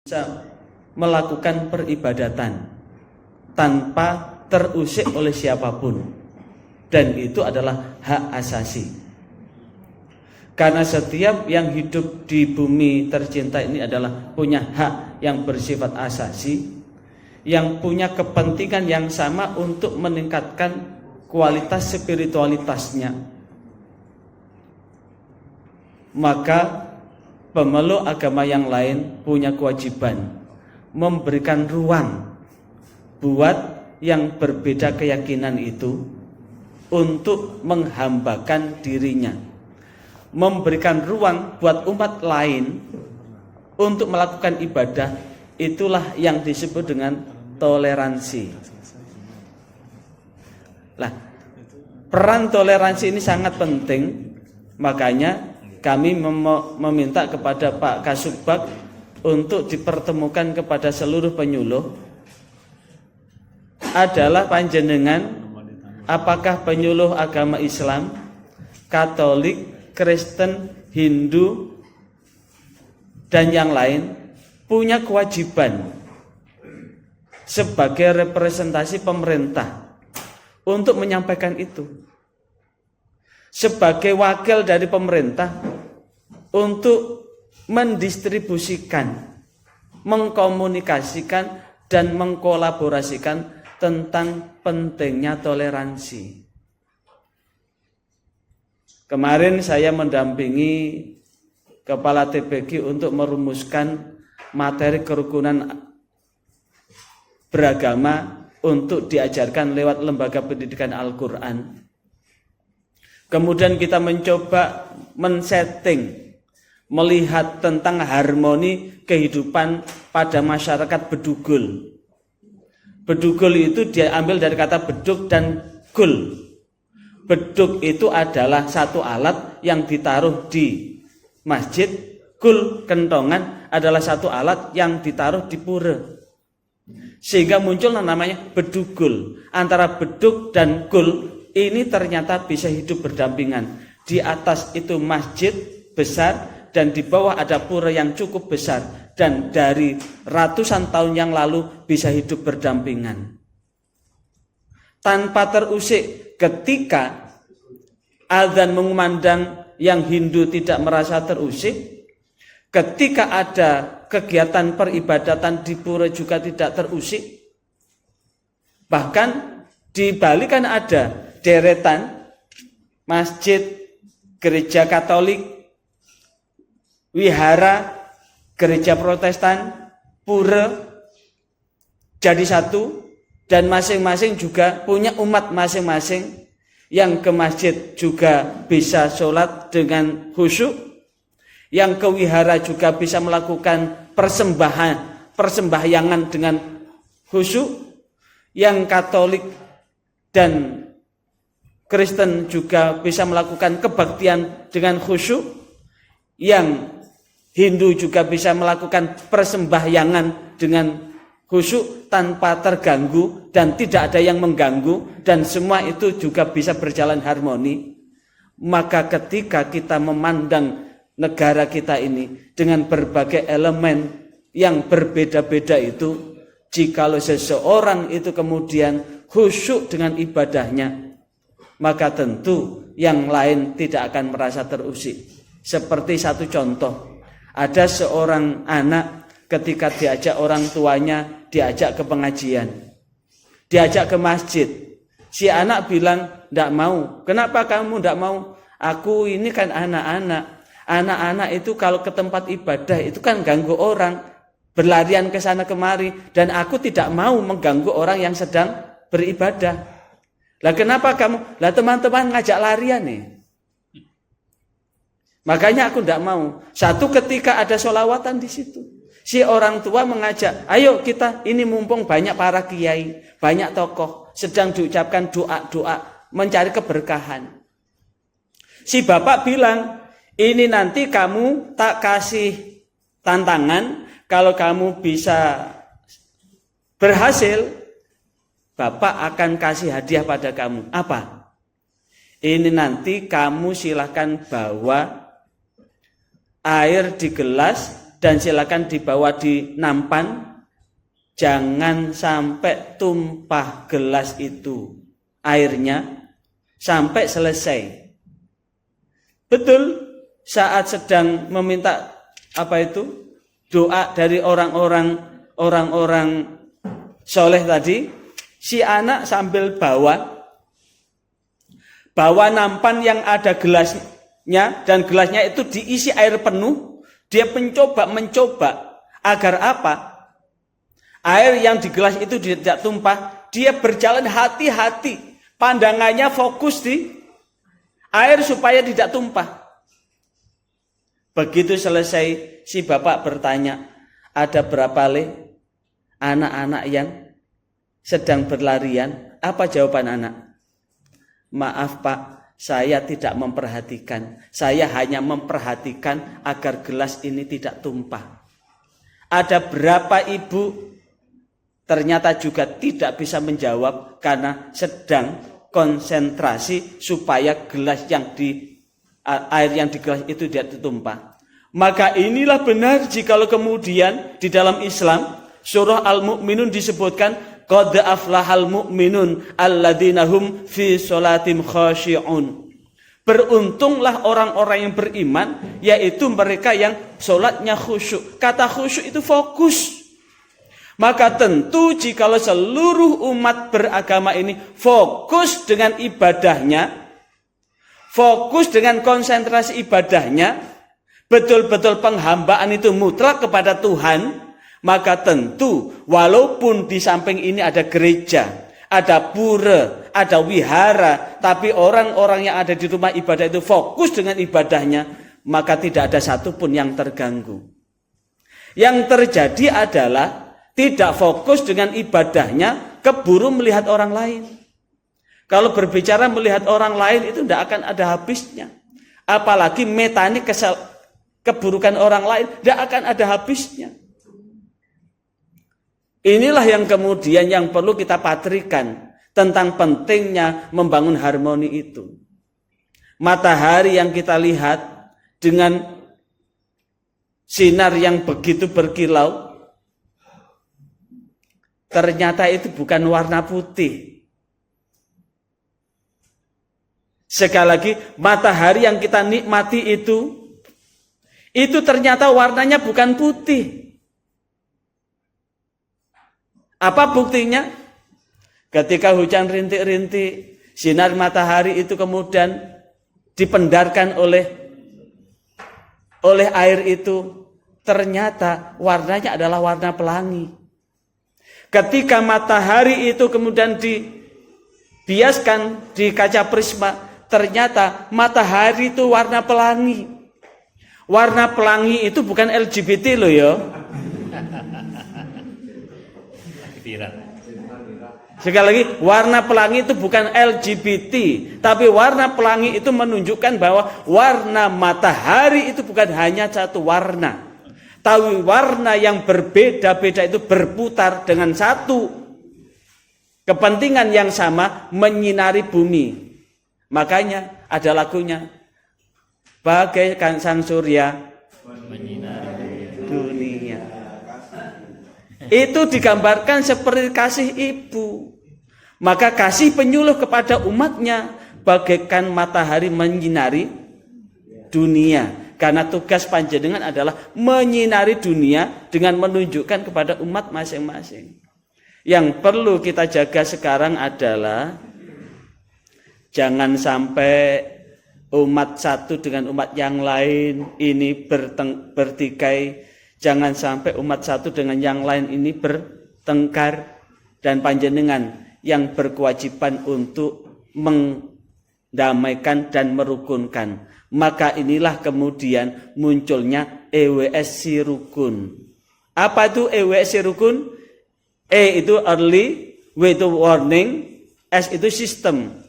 bisa melakukan peribadatan tanpa terusik oleh siapapun, dan itu adalah hak asasi. Karena setiap yang hidup di bumi tercinta ini adalah punya hak yang bersifat asasi, yang punya kepentingan yang sama untuk meningkatkan kualitas spiritualitasnya. Maka pemeluk agama yang lain punya kewajiban memberikan ruang buat yang berbeda keyakinan itu untuk menghambakan dirinya, memberikan ruang buat umat lain untuk melakukan ibadah. Itulah yang disebut dengan toleransi. Nah, peran toleransi ini sangat penting. Makanya kami meminta kepada Pak Kasubag untuk dipertemukan kepada seluruh penyuluh adalah panjenengan, apakah penyuluh agama Islam, Katolik, Kristen, Hindu, dan yang lain punya kewajiban sebagai representasi pemerintah untuk menyampaikan itu, sebagai wakil dari pemerintah untuk mendistribusikan, mengkomunikasikan, dan mengkolaborasikan tentang pentingnya toleransi. Kemarin saya mendampingi Kepala TPG untuk merumuskan materi kerukunan beragama untuk diajarkan lewat lembaga pendidikan Al-Quran. Kemudian kita mencoba men-setting, melihat tentang harmoni kehidupan pada masyarakat Bedugul. Bedugul itu diambil dari kata beduk dan gul. Beduk itu adalah satu alat yang ditaruh di masjid, gul kentongan adalah satu alat yang ditaruh di pura. Sehingga muncul namanya bedugul. Antara beduk dan gul ini ternyata bisa hidup berdampingan. Di atas itu masjid besar dan di bawah ada pura yang cukup besar, dan dari ratusan tahun yang lalu bisa hidup berdampingan tanpa terusik. Ketika azan mengumandang, yang Hindu tidak merasa terusik. Ketika ada kegiatan peribadatan di pura juga tidak terusik. Bahkan di Bali kan ada deretan masjid, gereja Katolik, wihara, gereja Protestan, pura jadi satu, dan masing-masing juga punya umat masing-masing. Yang ke masjid juga bisa sholat dengan khusyuk, yang ke wihara juga bisa melakukan persembahyangan dengan khusyuk, yang Katolik dan Kristen juga bisa melakukan kebaktian dengan khusyuk, yang Hindu juga bisa melakukan persembahyangan dengan khusyuk tanpa terganggu dan tidak ada yang mengganggu, dan semua itu juga bisa berjalan harmoni. Maka ketika kita memandang negara kita ini dengan berbagai elemen yang berbeda-beda itu, jikalau seseorang itu kemudian khusyuk dengan ibadahnya, maka tentu yang lain tidak akan merasa terusik. Seperti satu contoh, ada seorang anak ketika diajak orang tuanya, diajak ke pengajian, diajak ke masjid, si anak bilang tidak mau. Kenapa kamu tidak mau? Aku ini kan anak-anak itu kalau ke tempat ibadah itu kan ganggu orang, berlarian ke sana kemari, dan aku tidak mau mengganggu orang yang sedang beribadah. Lah kenapa kamu? Lah teman-teman ngajak larian nih. Makanya aku tidak mau. Satu, ketika ada sholawatan di situ, si orang tua mengajak, ayo kita ini mumpung banyak para kiai, banyak tokoh sedang diucapkan doa-doa mencari keberkahan. Si bapak bilang, ini nanti kamu tak kasih tantangan, kalau kamu bisa berhasil, bapak akan kasih hadiah pada kamu. Apa? Ini nanti kamu silahkan bawa air di gelas dan silakan dibawa di nampan. Jangan sampai tumpah gelas itu airnya sampai selesai. Betul, saat sedang meminta doa dari orang-orang soleh tadi, si anak sambil bawa nampan yang ada gelasnya, dan gelasnya itu diisi air penuh. Dia mencoba agar apa? Air yang di gelas itu tidak tumpah. Dia berjalan hati-hati, pandangannya fokus di air supaya tidak tumpah. Begitu selesai, si bapak bertanya, ada berapa anak-anak yang sedang berlarian? Apa jawaban anak? Maaf Pak, saya tidak memperhatikan. Saya hanya memperhatikan agar gelas ini tidak tumpah. Ada berapa ibu ternyata juga tidak bisa menjawab karena sedang konsentrasi supaya air yang di gelas itu tidak tumpah. Maka inilah benar jikalau kemudian di dalam Islam surah Al-Mu'minun disebutkan qad aflahal mu'minun alladzina hum fi sholatim khashi'un. Beruntunglah orang-orang yang beriman, yaitu mereka yang sholatnya khusyuk. Kata khusyuk itu fokus. Maka tentu jikalau seluruh umat beragama ini fokus dengan ibadahnya, fokus dengan konsentrasi ibadahnya, betul-betul penghambaan itu mutlak kepada Tuhan, maka tentu walaupun di samping ini ada gereja, ada pura, ada wihara, tapi orang-orang yang ada di rumah ibadah itu fokus dengan ibadahnya, maka tidak ada satupun yang terganggu. Yang terjadi adalah tidak fokus dengan ibadahnya, keburu melihat orang lain. Kalau berbicara melihat orang lain itu tidak akan ada habisnya. Apalagi metani keburukan orang lain, tidak akan ada habisnya. Inilah yang kemudian yang perlu kita patrikan tentang pentingnya membangun harmoni itu. Matahari yang kita lihat dengan sinar yang begitu berkilau, ternyata itu bukan warna putih. Sekali lagi, matahari yang kita nikmati itu ternyata warnanya bukan putih. Apa buktinya? Ketika hujan rintik-rintik, sinar matahari itu kemudian dipendarkan oleh air itu, ternyata warnanya adalah warna pelangi. Ketika matahari itu kemudian dibiaskan di kaca prisma, ternyata matahari itu warna pelangi. Warna pelangi itu bukan LGBT loh ya. Sekali lagi, warna pelangi itu bukan LGBT, tapi warna pelangi itu menunjukkan bahwa warna matahari itu bukan hanya satu warna, tapi warna yang berbeda-beda itu berputar dengan satu kepentingan yang sama, menyinari bumi. Makanya ada lagunya, bagaikan sang surya menyinari dunia. Itu digambarkan seperti kasih ibu. Maka kasih penyuluh kepada umatnya bagaikan matahari menyinari dunia. Karena tugas panjenengan adalah menyinari dunia dengan menunjukkan kepada umat masing-masing. Yang perlu kita jaga sekarang adalah jangan sampai umat satu dengan umat yang lain ini bertikai. Jangan sampai umat satu dengan yang lain ini bertengkar. Dan panjenengan yang berkewajiban untuk mendamaikan dan merukunkan. Maka inilah kemudian munculnya EWS rukun. Apa itu EWS rukun? E itu early, W itu warning, S itu sistem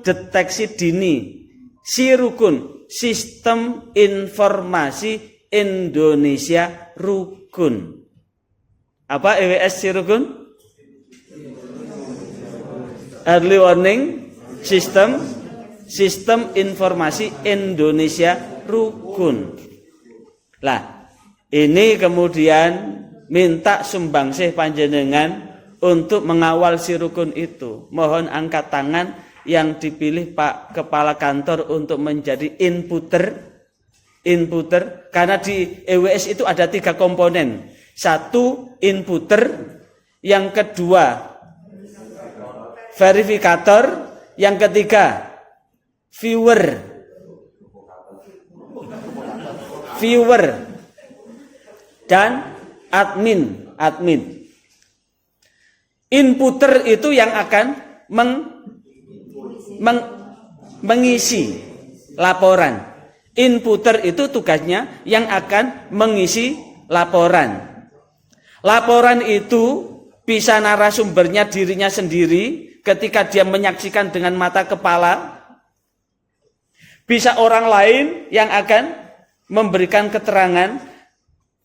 deteksi dini. Si rukun, sistem informasi Indonesia rukun. Apa EWS rukun? Early warning sistem informasi Indonesia rukun. Lah, Ini kemudian minta sumbangsih panjenengan untuk mengawal si rukun itu. Mohon angkat tangan yang dipilih Pak Kepala Kantor untuk menjadi inputer. Karena di EWS itu ada 3 komponen. 1 inputer, yang kedua verifikator, yang ketiga viewer dan admin. Inputer itu yang akan mengisi laporan. Inputer itu tugasnya yang akan mengisi laporan. Laporan itu bisa narasumbernya dirinya sendiri ketika dia menyaksikan dengan mata kepala. Bisa orang lain yang akan memberikan keterangan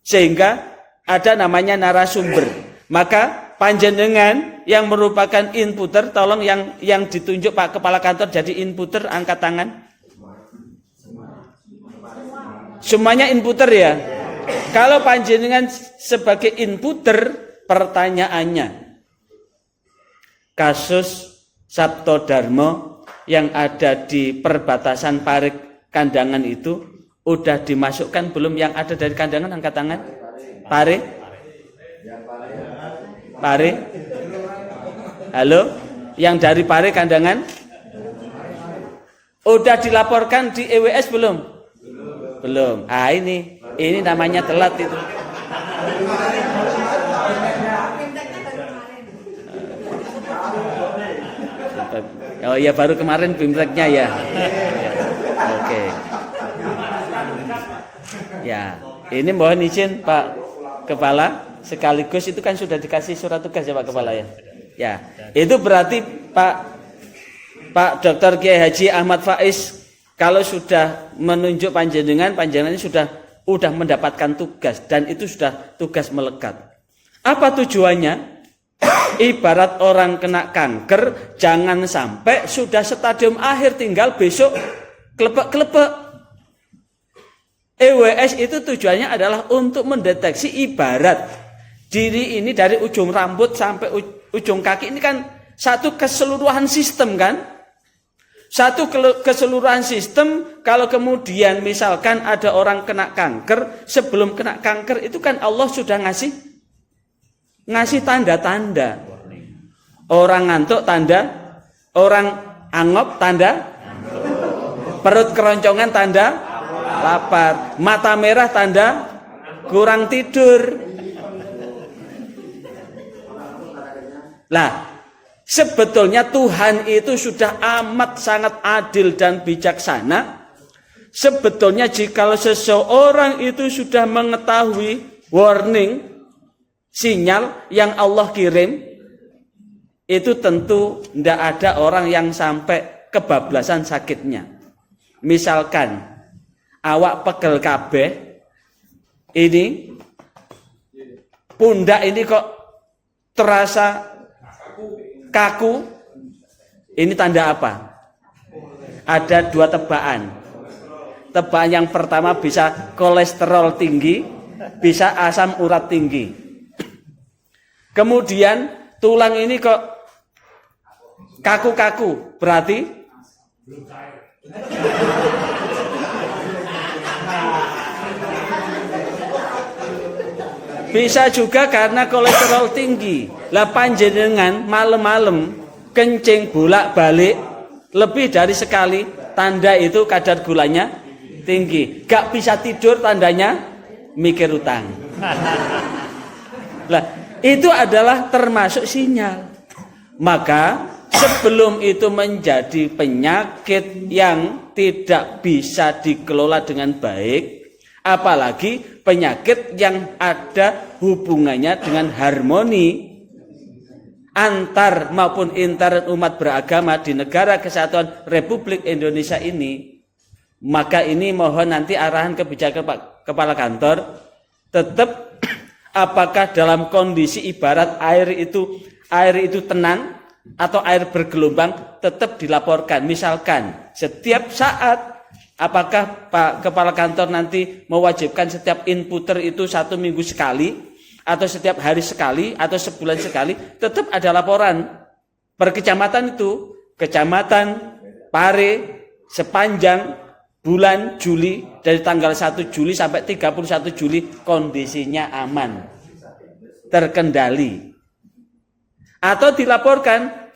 sehingga ada namanya narasumber. Maka panjenengan yang merupakan inputer, tolong yang ditunjuk Pak Kepala Kantor jadi inputer, angkat tangan. Semuanya inputer ya. Kalau panjenengan sebagai inputer, pertanyaannya, kasus Sabto Darmo yang ada di perbatasan Parik Kandangan itu udah dimasukkan belum? Yang ada dari Kandangan angkat tangan. Parik? Halo? Yang dari Parik Kandangan? Udah dilaporkan di EWS belum? Belum. Ah ini namanya telat itu. Oh ya, baru kemarin bimteknya ya. Oke. Ya, ini mohon izin Pak Kepala, sekaligus itu kan sudah dikasih surat tugas ya Pak Kepala ya. Ya, itu berarti Pak Dr. Kiai Haji Ahmad Faiz kalau sudah menunjuk panjenengan sudah mendapatkan tugas dan itu sudah tugas melekat. Apa tujuannya? Ibarat orang kena kanker, jangan sampai sudah stadium akhir tinggal besok klepek-klepek. EWS itu tujuannya adalah untuk mendeteksi ibarat diri ini dari ujung rambut sampai ujung kaki ini kan satu keseluruhan sistem kan? Satu keseluruhan sistem. Kalau kemudian misalkan ada orang kena kanker, sebelum kena kanker itu kan Allah sudah ngasih tanda-tanda. Orang ngantuk tanda, orang angop tanda, perut keroncongan tanda lapar, mata merah tanda kurang tidur. Lah, sebetulnya Tuhan itu sudah amat sangat adil dan bijaksana. Sebetulnya jika seseorang itu sudah mengetahui warning, sinyal yang Allah kirim, itu tentu tidak ada orang yang sampai kebablasan sakitnya. Misalkan awak pegel kabeh, ini pundak ini kok terasa kaku, ini tanda apa? Ada 2 tebakan. Tebakan yang pertama bisa kolesterol tinggi, bisa asam urat tinggi. Kemudian tulang ini kok kaku-kaku, berarti bisa juga karena kolesterol tinggi. Lah panjenengan malam-malam kencing bolak-balik lebih dari sekali, tanda itu kadar gulanya tinggi. Gak bisa tidur, tandanya mikir utang. Lah itu adalah termasuk sinyal. Maka sebelum itu menjadi penyakit yang tidak bisa dikelola dengan baik, apalagi penyakit yang ada hubungannya dengan harmoni antar maupun inter umat beragama di negara kesatuan Republik Indonesia ini, maka ini mohon nanti arahan kebijakan Pak Kepala Kantor, tetap apakah dalam kondisi ibarat air itu tenang atau air bergelombang, tetap dilaporkan. Misalkan setiap saat Apakah Pak Kepala Kantor nanti mewajibkan setiap inputer itu 1 minggu sekali, atau setiap hari sekali, atau sebulan sekali? Tetap ada laporan per kecamatan itu. Kecamatan Pare sepanjang bulan Juli, dari tanggal 1 Juli sampai 31 Juli kondisinya aman, terkendali. Atau dilaporkan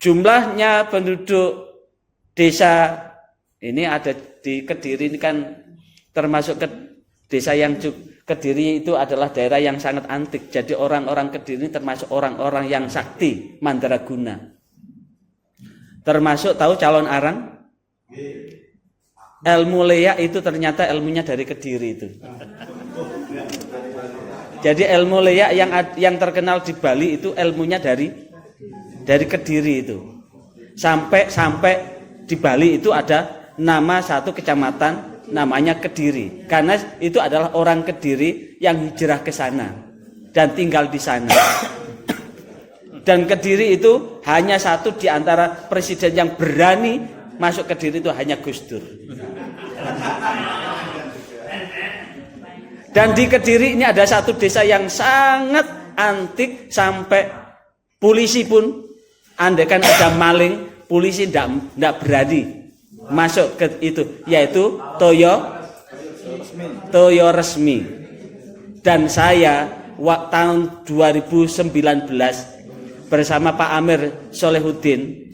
jumlahnya penduduk desa ini ada di Kediri, ini kan termasuk ke desa yang Kediri itu adalah daerah yang sangat antik. Jadi orang-orang Kediri ini termasuk orang-orang yang sakti, mandraguna. Termasuk tahu calon arang? Ilmu leak itu ternyata ilmunya dari Kediri itu. Jadi ilmu leak yang terkenal di Bali itu ilmunya dari Kediri itu. Sampai di Bali itu ada nama satu kecamatan namanya Kediri, karena itu adalah orang Kediri yang hijrah ke sana dan tinggal di sana. Dan Kediri itu hanya satu di antara presiden yang berani masuk Kediri itu hanya Gus Dur. Dan di Kediri ini ada satu desa yang sangat antik, sampai polisi pun andaikan ada maling, polisi tidak berani masuk ke itu, yaitu Toyo Resmi. Dan saya tahun 2019 bersama Pak Amir Solehuddin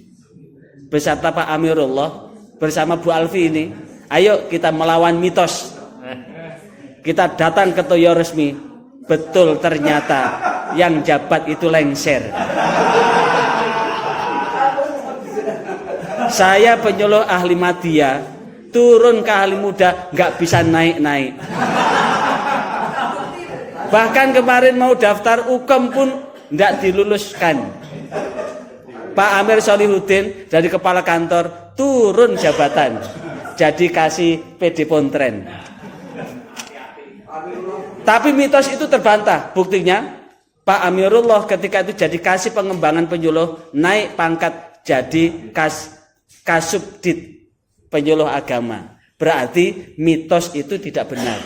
beserta Pak Amirullah bersama Bu Alfi ini, ayo kita melawan mitos. Kita datang ke Toyo Resmi, betul ternyata yang jabat itu lengser. Saya penyuluh ahli madya, turun ke ahli muda nggak bisa naik-naik. Bahkan kemarin mau daftar UKM pun nggak diluluskan. Pak Amir Solihuddin dari kepala kantor turun jabatan, jadi kasih PD Pontren. Tapi mitos itu terbantah. Buktinya Pak Amirullah ketika itu jadi kasih pengembangan penyuluh, naik pangkat jadi Kasubdit penyuluh agama. Berarti mitos itu tidak benar.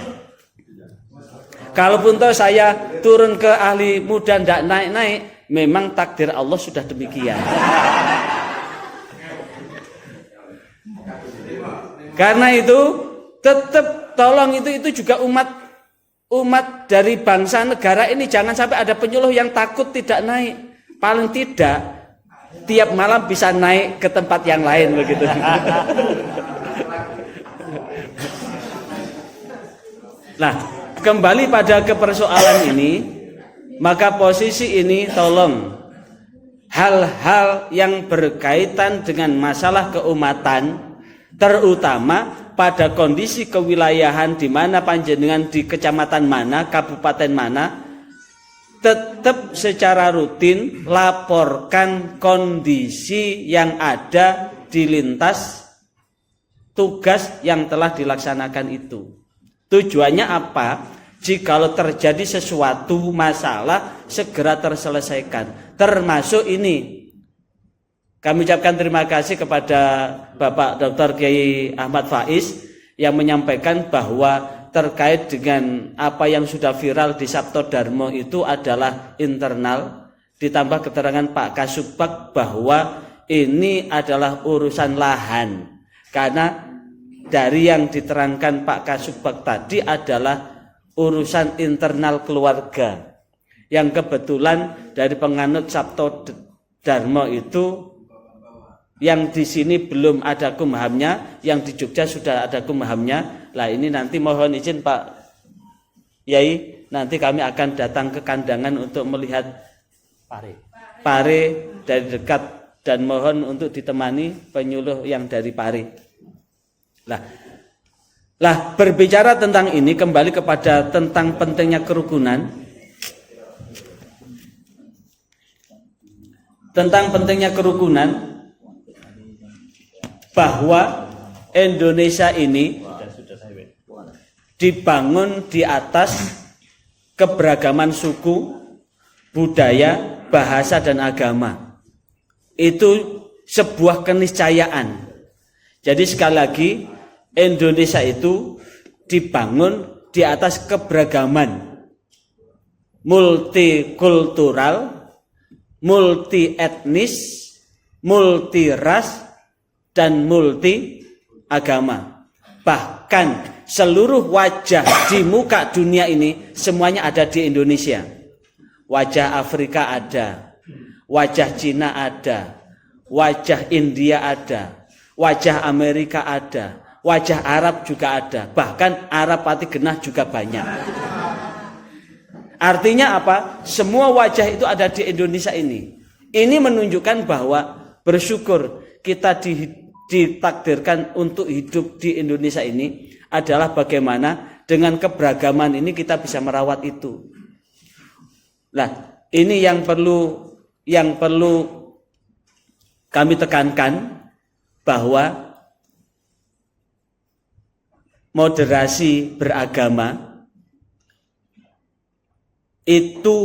Kalaupun toh saya turun ke ahli muda tidak naik-naik, memang takdir Allah sudah demikian. Karena itu tetap tolong itu juga umat dari bangsa negara ini jangan sampai ada penyuluh yang takut tidak naik. Paling tidak tiap malam bisa naik ke tempat yang lain begitu. Nah, kembali pada kepersoalan ini, maka posisi ini tolong hal-hal yang berkaitan dengan masalah keumatan, terutama pada kondisi kewilayahan di mana panjenengan di kecamatan mana, kabupaten mana, tetap secara rutin laporkan kondisi yang ada di lintas tugas yang telah dilaksanakan itu. Tujuannya apa? Jikalau terjadi sesuatu masalah segera terselesaikan. Termasuk ini, kami ucapkan terima kasih kepada Bapak Dr. Kiai Ahmad Faiz yang menyampaikan bahwa terkait dengan apa yang sudah viral di Sabto Darmo itu adalah internal, ditambah keterangan Pak Kasubag bahwa ini adalah urusan lahan. Karena dari yang diterangkan Pak Kasubag tadi adalah urusan internal keluarga, yang kebetulan dari penganut Sabto Darmo itu yang di sini belum ada kumhamnya, yang di Jogja sudah ada kumhamnya. Lah ini nanti mohon izin Pak Yai, nanti kami akan datang ke kandangan untuk melihat Pare dari dekat dan mohon untuk ditemani penyuluh yang dari Pare. Lah berbicara tentang ini, kembali kepada tentang pentingnya kerukunan. Tentang pentingnya kerukunan, bahwa Indonesia ini dibangun di atas keberagaman suku, budaya, bahasa, dan agama. Itu sebuah keniscayaan. Jadi sekali lagi, Indonesia itu dibangun di atas keberagaman, multikultural, multi etnis, multi ras, dan multi agama. Bahkan seluruh wajah di muka dunia ini semuanya ada di Indonesia. Wajah Afrika ada, wajah Cina ada, wajah India ada, wajah Amerika ada, wajah Arab juga ada, bahkan Arab Pati Genah juga banyak. Artinya apa? Semua wajah itu ada di Indonesia ini. Ini menunjukkan bahwa bersyukur kita ditakdirkan untuk hidup di Indonesia ini adalah bagaimana dengan keberagaman ini kita bisa merawat itu. Nah, ini yang perlu kami tekankan, bahwa moderasi beragama itu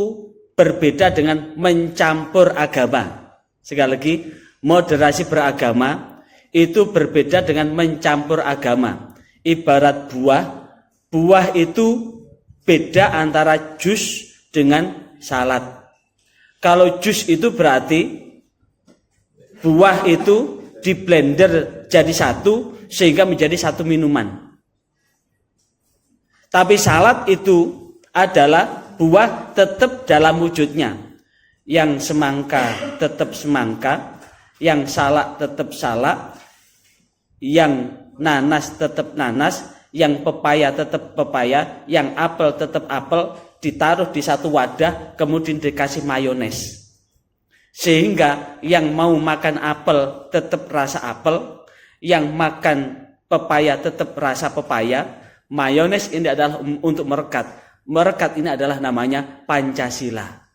berbeda dengan mencampur agama. Sekali lagi, moderasi beragama itu berbeda dengan mencampur agama. Ibarat buah itu beda antara jus dengan salad. Kalau jus itu berarti buah itu di blender jadi satu sehingga menjadi satu minuman. Tapi salad itu adalah buah tetap dalam wujudnya. Yang semangka tetap semangka, yang salak tetap salak, yang nanas tetap nanas, yang pepaya tetap pepaya, yang apel tetap apel, ditaruh di satu wadah kemudian dikasih mayones. Sehingga yang mau makan apel tetap rasa apel, yang makan pepaya tetap rasa pepaya. Mayones ini adalah untuk merekat. Merekat ini adalah namanya Pancasila.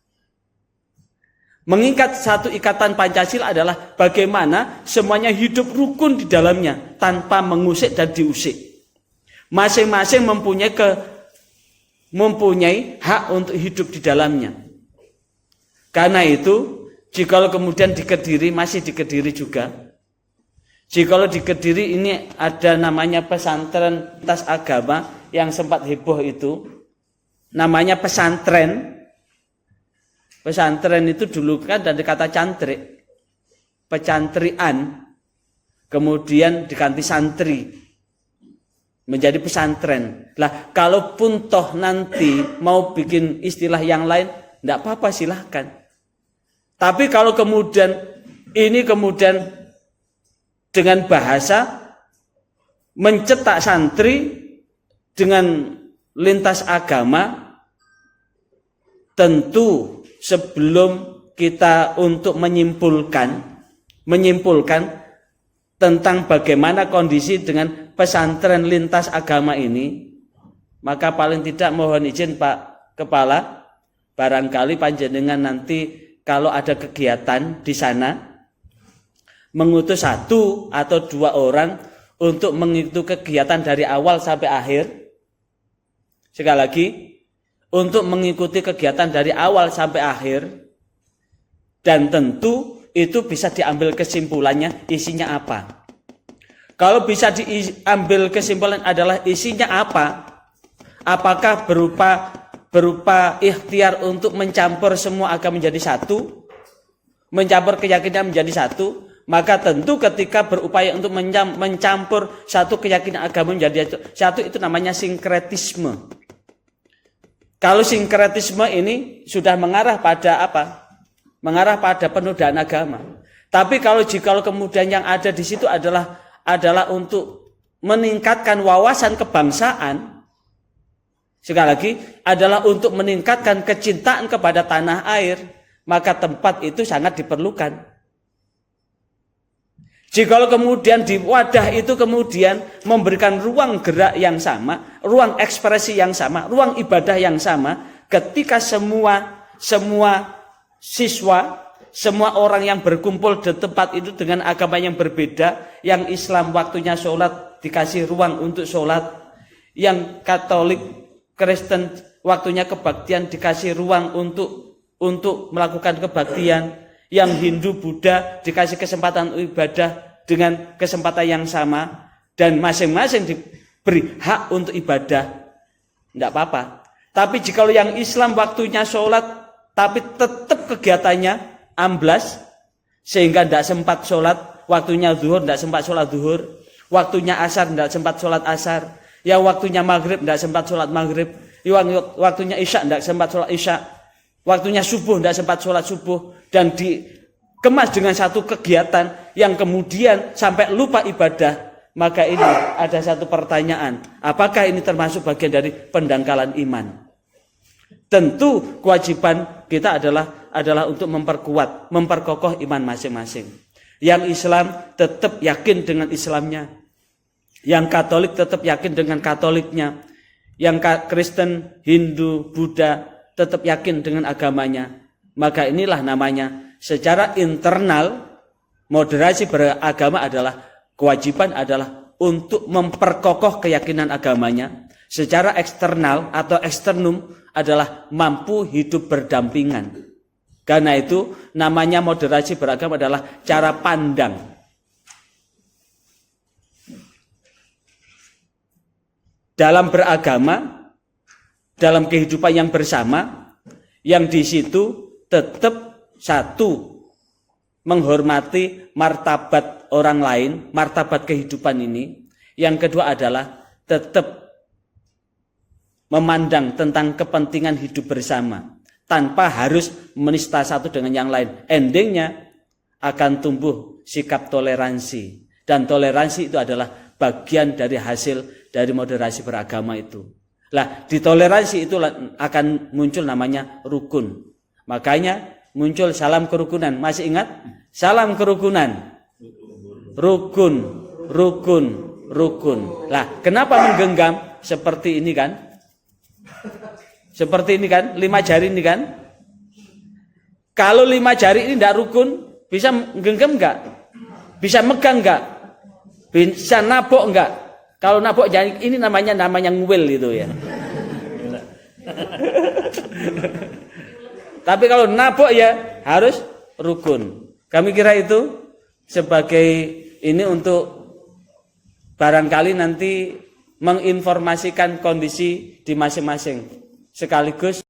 Mengikat satu ikatan Pancasila adalah bagaimana semuanya hidup rukun di dalamnya tanpa mengusik dan diusik. Masing-masing mempunyai hak untuk hidup di dalamnya. Karena itu, jikalau kemudian di Kediri, masih di Kediri juga, jikalau di Kediri ini ada namanya pesantren lintas agama yang sempat heboh itu, namanya pesantren. Pesantren itu dulu kan dari kata cantrik, pecantrian, kemudian diganti santri, menjadi pesantren. Lah, kalaupun toh nanti mau bikin istilah yang lain, tidak apa-apa, silahkan. Tapi kalau kemudian dengan bahasa mencetak santri dengan lintas agama, tentu sebelum kita untuk menyimpulkan tentang bagaimana kondisi dengan pesantren lintas agama ini, maka paling tidak mohon izin Pak Kepala, barangkali panjenengan nanti kalau ada kegiatan di sana mengutus 1 atau 2 orang untuk mengikuti kegiatan dari awal sampai akhir. Sekali lagi, untuk mengikuti kegiatan dari awal sampai akhir, dan tentu itu bisa diambil kesimpulannya isinya apa. Kalau bisa diambil kesimpulan adalah isinya apa, apakah berupa ikhtiar untuk mencampur semua agama menjadi satu, mencampur keyakinan menjadi satu, maka tentu ketika berupaya untuk mencampur satu keyakinan agama menjadi satu, itu namanya sinkretisme. Kalau sinkretisme ini sudah mengarah pada apa? Mengarah pada penodaan agama. Tapi kalau kemudian yang ada di situ adalah untuk meningkatkan wawasan kebangsaan, sekali lagi adalah untuk meningkatkan kecintaan kepada tanah air, maka tempat itu sangat diperlukan. Jikalau kemudian di wadah itu kemudian memberikan ruang gerak yang sama, ruang ekspresi yang sama, ruang ibadah yang sama, ketika semua siswa, semua orang yang berkumpul di tempat itu dengan agama yang berbeda, yang Islam waktunya sholat dikasih ruang untuk sholat, yang Katolik, Kristen waktunya kebaktian dikasih ruang untuk melakukan kebaktian, yang Hindu, Buddha dikasih kesempatan ibadah dengan kesempatan yang sama, dan masing-masing diberi hak untuk ibadah, tidak apa-apa. Tapi jika yang Islam waktunya sholat, tapi tetap kegiatannya amblas, sehingga tidak sempat sholat, waktunya zuhur tidak sempat sholat zuhur, waktunya asar tidak sempat sholat asar, yang waktunya maghrib tidak sempat sholat maghrib, yang waktunya isya tidak sempat sholat isya, waktunya subuh tidak sempat sholat subuh, dan dikemas dengan satu kegiatan yang kemudian sampai lupa ibadah, maka ini ada satu pertanyaan, apakah ini termasuk bagian dari pendangkalan iman? Tentu kewajiban kita adalah untuk memperkokoh iman masing-masing. Yang Islam tetap yakin dengan Islamnya, yang Katolik tetap yakin dengan Katoliknya, yang Kristen, Hindu, Buddha tetap yakin dengan agamanya. Maka inilah namanya secara internal moderasi beragama adalah kewajiban adalah untuk memperkokoh keyakinan agamanya. Secara eksternal atau eksternum adalah mampu hidup berdampingan. Karena itu namanya moderasi beragama adalah cara pandang. Dalam beragama, dalam kehidupan yang bersama, yang di situ tetap satu, menghormati martabat orang lain, martabat kehidupan ini. Yang kedua adalah tetap memandang tentang kepentingan hidup bersama tanpa harus menista satu dengan yang lain. Endingnya akan tumbuh sikap toleransi, dan toleransi itu adalah bagian dari hasil dari moderasi beragama itu. Lah, di toleransi itu akan muncul namanya rukun. Makanya muncul salam kerukunan. Masih ingat? Salam kerukunan. Rukun, rukun, rukun. Lah, kenapa menggenggam seperti ini kan? Seperti ini kan, 5 jari ini kan. Kalau 5 jari ini tidak rukun, bisa genggam enggak? Bisa megang enggak? Bisa nabok enggak? Kalau nabok jari ini namanya nguil itu ya. Tapi kalau nabok ya harus rukun. Kami kira itu sebagai ini untuk barangkali nanti menginformasikan kondisi di masing-masing, sekaligus